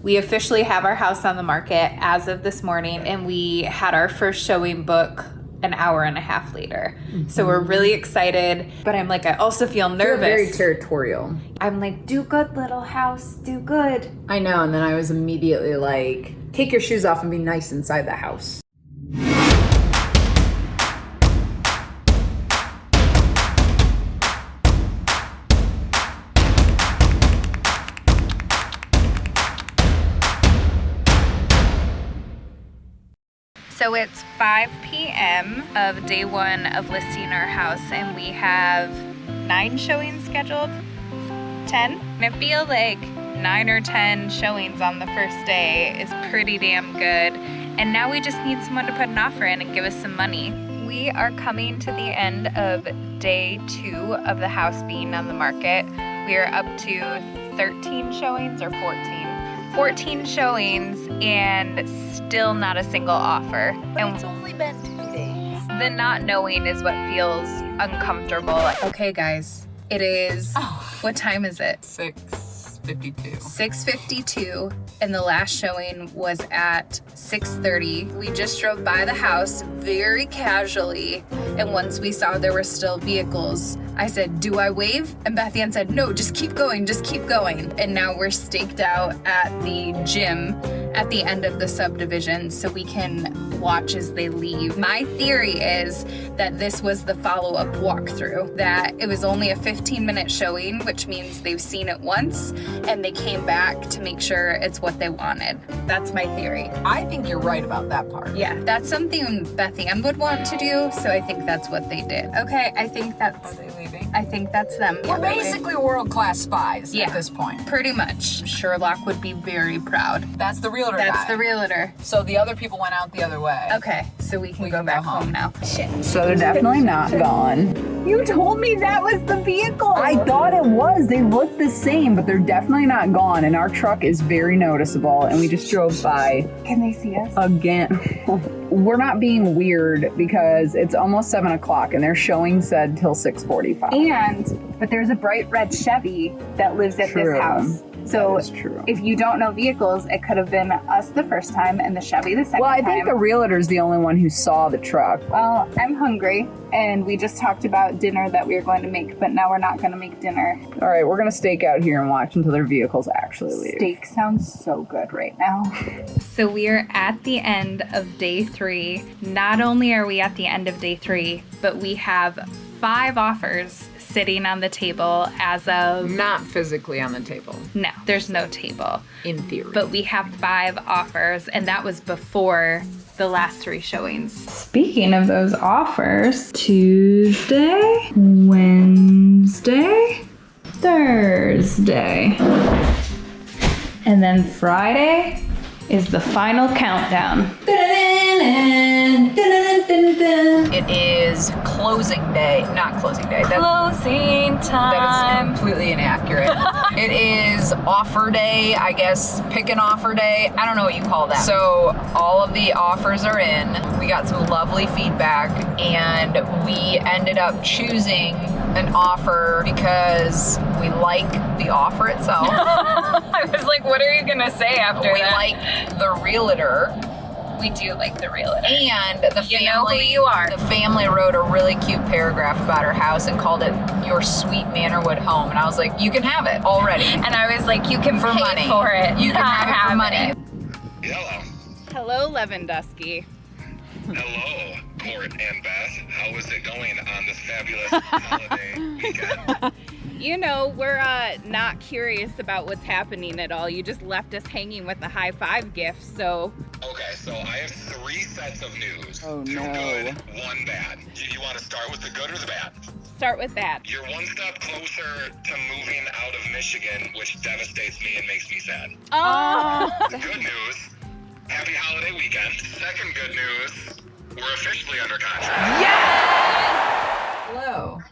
We officially have our house on the market as of this morning, and we had our first showing book an hour and a half later. So we're really excited, but I'm like, I also feel nervous. You're very territorial. I'm like, do good, little house, do good. I know, and then I was immediately like, take your shoes off and be nice inside the house. So it's 5 p.m. of day 1 of listing our house, and we have 9 showings scheduled. 10? And I feel like 9 or 10 showings on the first day is pretty damn good. And now we just need someone to put an offer in and give us some money. We are coming to the end of day 2 of the house being on the market. We are up to 13 showings or 14. 14 showings and still not a single offer. But it's only been 2 days. The not knowing is what feels uncomfortable. Okay, guys, it is, what time is it? 6:52. 6:52, and the last showing was at 6:30. We just drove by the house very casually, and once we saw there were still vehicles, I said, do I wave? And Beth Ann said, no, just keep going, just keep going. And now we're staked out at the gym at the end of the subdivision so we can watch as they leave. My theory is that this was the follow-up walkthrough, that it was only a 15-minute showing, which means they've seen it once and they came back to make sure it's what they wanted. That's my theory. I think you're right about that part. Yeah, that's something Beth Ann would want to do, so I think that's what they did. Okay, I think that's... Are they leaving? I think that's them. We're basically world-class spies at this point. Pretty much. Sherlock would be very proud. That's the realtor guy. That's the realtor. So the other people went out the other way. Okay, so we can go back home now. Shit. So they're definitely not gone. You told me that was the vehicle. I thought it was. They look the same, but they're definitely not gone. And our truck is very noticeable. And we just drove by. Can they see us? Again. We're not being weird because it's almost 7 o'clock and their showing said till 6:45. But there's a bright red Chevy that lives at True. this house. So That is true. if you don't know vehicles, it could have been us the first time and the Chevy the second Well, I time. think the realtor's the only one who saw the truck. Well, I'm hungry, and we just talked about dinner that we were going to make, but now we're not going to make dinner. All right, we're going to stake out here and watch until their vehicles actually leave. Steak sounds so good right now. So we are at the end of day 3. Not only are we at the end of day 3, but we have 5 offers sitting on the table as of... Not physically on the table. No, there's no table. In theory. But we have 5 offers, and that was before the last 3 showings. Speaking of those offers, Tuesday, Wednesday, Thursday, and then Friday is the final countdown. It is closing day. Not closing day. Closing That time. is completely inaccurate. It is offer day, I guess. Pick an offer day. I don't know what you call that. So all of the offers are in. We got some lovely feedback, and we ended up choosing an offer because we like the offer itself. I was like, what are you gonna say after We that? like the realtor. We do like the realtor. And the You know who you are. The family wrote a really cute paragraph about her house and called it your sweet Manorwood home. And I was like, you can have it already. And I was like, you can For pay money. for it. You can Not have it for money. Hello. Hello, Lewandowski. Hello, Court and Beth. How is it going on this fabulous holiday weekend? You know, we're not curious about what's happening at all. You just left us hanging with the high 5 gift, so... Okay, so I have 3 sets of news. Oh, 2 no. good, 1 bad. You want to start with the good or the bad? Start with that. You're 1 step closer to moving out of Michigan, which devastates me and makes me sad. Oh! The good news, happy holiday weekend. Second good news, we're officially under contract. Hello.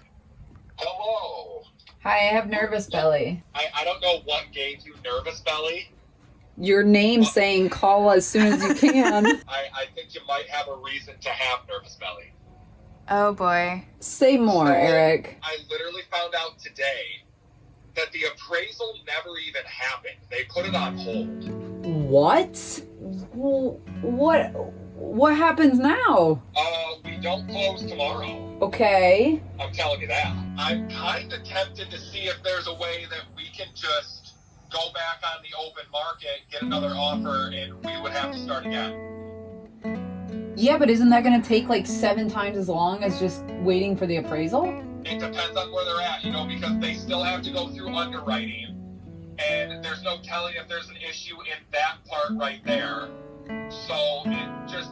Hello. Hi, I have nervous belly. I don't know what gave you nervous belly. Your name saying call as soon as you can. I think you might have a reason to have nervous belly. Oh, boy. Say more, So, Eric. I literally found out today that the appraisal never even happened. They put it on hold. What? What happens now? We don't close tomorrow. Okay. I'm telling you that. I'm kind of tempted to see if there's a way that we can just go back on the open market, get another offer, and we would have to start again. Yeah, but isn't that going to take like 7 times as long as just waiting for the appraisal? It depends on where they're at, because they still have to go through underwriting, and there's no telling if there's an issue in that part right there. So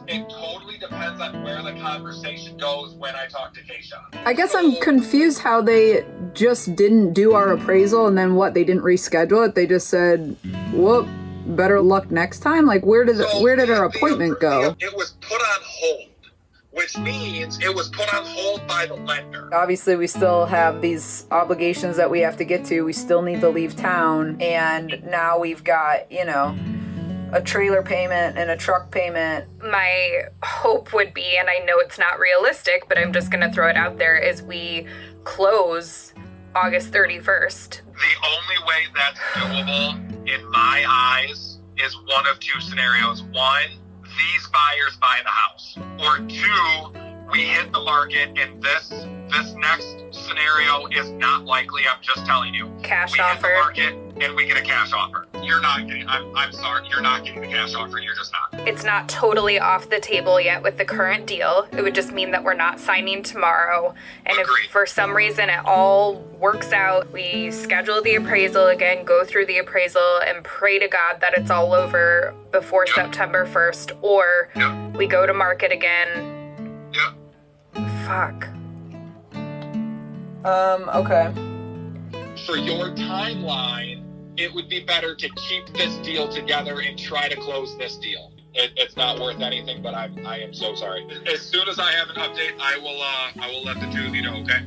it totally depends on where the conversation goes when I talk to Keisha. I guess I'm confused how they just didn't do our appraisal and then they didn't reschedule it. They just said, whoop, better luck next time. Like where did our appointment go? It was put on hold, which means it was put on hold by the lender. Obviously, we still have these obligations that we have to get to. We still need to leave town. And now we've got, a trailer payment and a truck payment. My hope would be, and I know it's not realistic, but I'm just going to throw it out there, is we close August 31st. The only way that's doable, in my eyes, is one of 2 scenarios. 1, these buyers buy the house. Or 2, we hit the market, and this next scenario is not likely. I'm just telling you. Cash we offer. hit the market, and we get a cash offer. You're not getting, I'm sorry, you're not getting the cash offer. You're just not. It's not totally off the table yet with the current deal. It would just mean that we're not signing tomorrow. And Agreed. if for some reason it all works out, we schedule the appraisal again, go through the appraisal, and pray to God that it's all over before September 1st, or we go to market again. Fuck. Okay. For your timeline, it would be better to keep this deal together and try to close this deal. It's not worth anything, but I am so sorry. As soon as I have an update, I will let the 2 of you know, okay?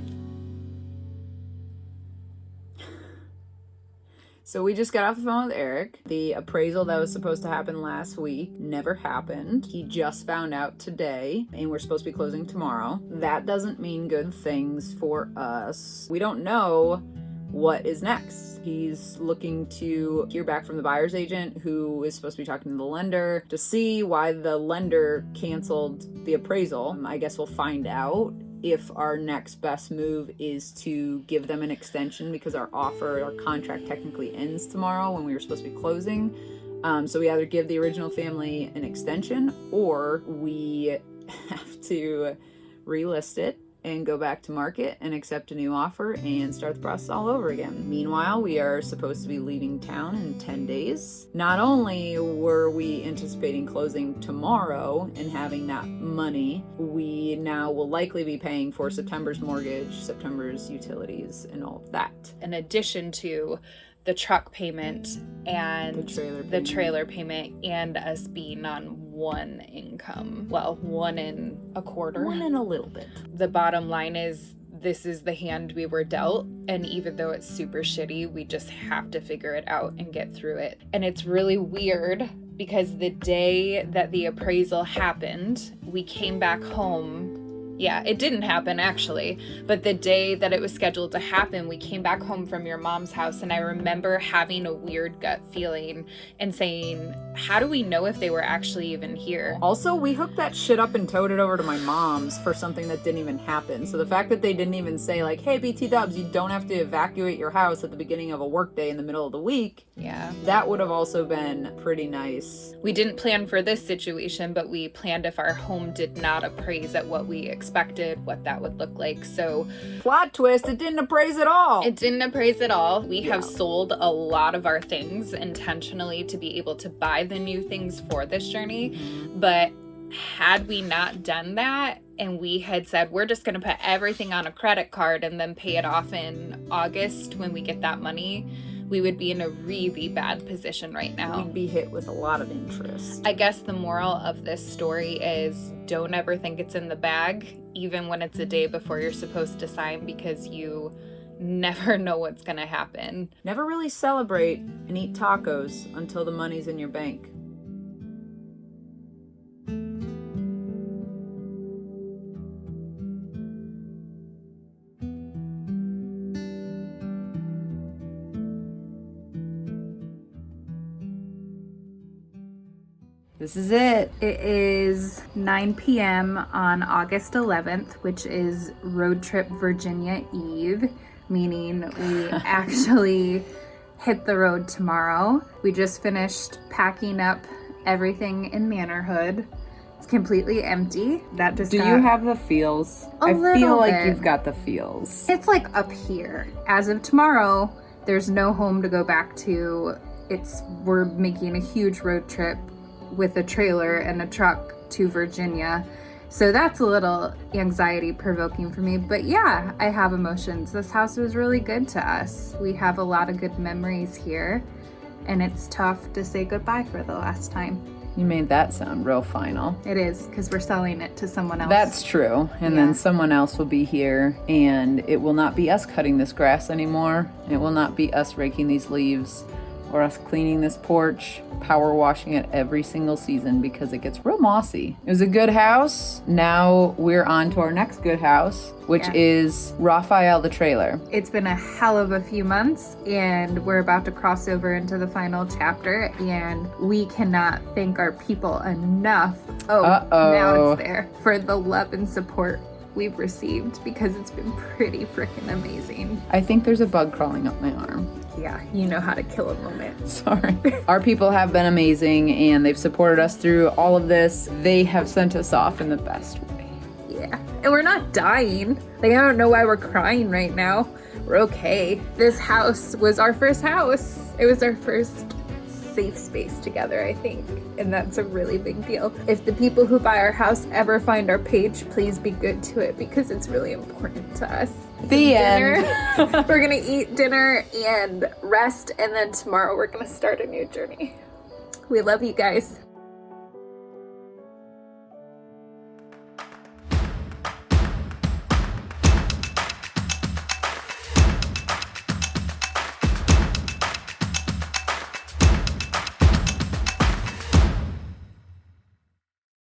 So we just got off the phone with Eric. The appraisal that was supposed to happen last week never happened. He just found out today, and we're supposed to be closing tomorrow. That doesn't mean good things for us. We don't know what is next. He's looking to hear back from the buyer's agent, who is supposed to be talking to the lender to see why the lender canceled the appraisal. I guess we'll find out if our next best move is to give them an extension, because our contract technically ends tomorrow when we were supposed to be closing. So we either give the original family an extension, or we have to relist it and go back to market and accept a new offer and start the process all over again. Meanwhile, we are supposed to be leaving town in 10 days. Not only were we anticipating closing tomorrow and having that money, we now will likely be paying for September's mortgage, September's utilities, and all of that. In addition to the truck payment and the trailer payment and us being on one income. Well, 1 1/4. 1 and a little bit. The bottom line is, this is the hand we were dealt, and even though it's super shitty, we just have to figure it out and get through it. And it's really weird because the day that the appraisal happened, we came back home. Yeah, it didn't happen actually, but the day that it was scheduled to happen, we came back home from your mom's house, and I remember having a weird gut feeling and saying, how do we know if they were actually even here? Also, we hooked that shit up and towed it over to my mom's for something that didn't even happen. So the fact that they didn't even say like, hey, BT Dubs, you don't have to evacuate your house at the beginning of a workday in the middle of the week. Yeah. That would have also been pretty nice. We didn't plan for this situation, but we planned if our home did not appraise at what we expected, what that would look like. So plot twist, it didn't appraise at all. It didn't appraise at all. We have sold a lot of our things intentionally to be able to buy the new things for this journey. But had we not done that, and we had said, we're just going to put everything on a credit card and then pay it off in August when we get that money, we would be in a really bad position right now. We'd be hit with a lot of interest. I guess the moral of this story is, don't ever think it's in the bag, even when it's a day before you're supposed to sign, because you never know what's gonna happen. Never really celebrate and eat tacos until the money's in your bank. This is it. It is 9 p.m. on August 11th, which is Road Trip Virginia Eve, meaning we actually hit the road tomorrow. We just finished packing up everything in Manorhood. It's completely empty. That just Do you have the feels? I feel little like bit. you've got the feels. It's like up here. As of tomorrow, there's no home to go back to. We're making a huge road trip with a trailer and a truck to Virginia. So that's a little anxiety provoking for me. But yeah, I have emotions. This house was really good to us. We have a lot of good memories here. And it's tough to say goodbye for the last time. You made that sound real final. It is, because we're selling it to someone else. That's true. And Yeah. then someone else will be here, and it will not be us cutting this grass anymore. It will not be us raking these leaves or us cleaning this porch, power washing it every single season because it gets real mossy. It was a good house. Now we're on to our next good house, which Yeah. is Raphael the trailer. It's been a hell of a few months, and we're about to cross over into the final chapter, and we cannot thank our people enough. Now it's there, for the love and support we've received, because it's been pretty freaking amazing. I think there's a bug crawling up my arm. Yeah, you know how to kill a moment. Sorry. Our people have been amazing, and they've supported us through all of this. They have sent us off in the best way. Yeah, and we're not dying. Like, I don't know why we're crying right now. We're okay. This house was our first house. It was our first safe space together, I think. And that's a really big deal. If the people who buy our house ever find our page, please be good to it, because it's really important to us. The end. We're gonna eat dinner and rest, and then tomorrow we're gonna start a new journey. We love you guys.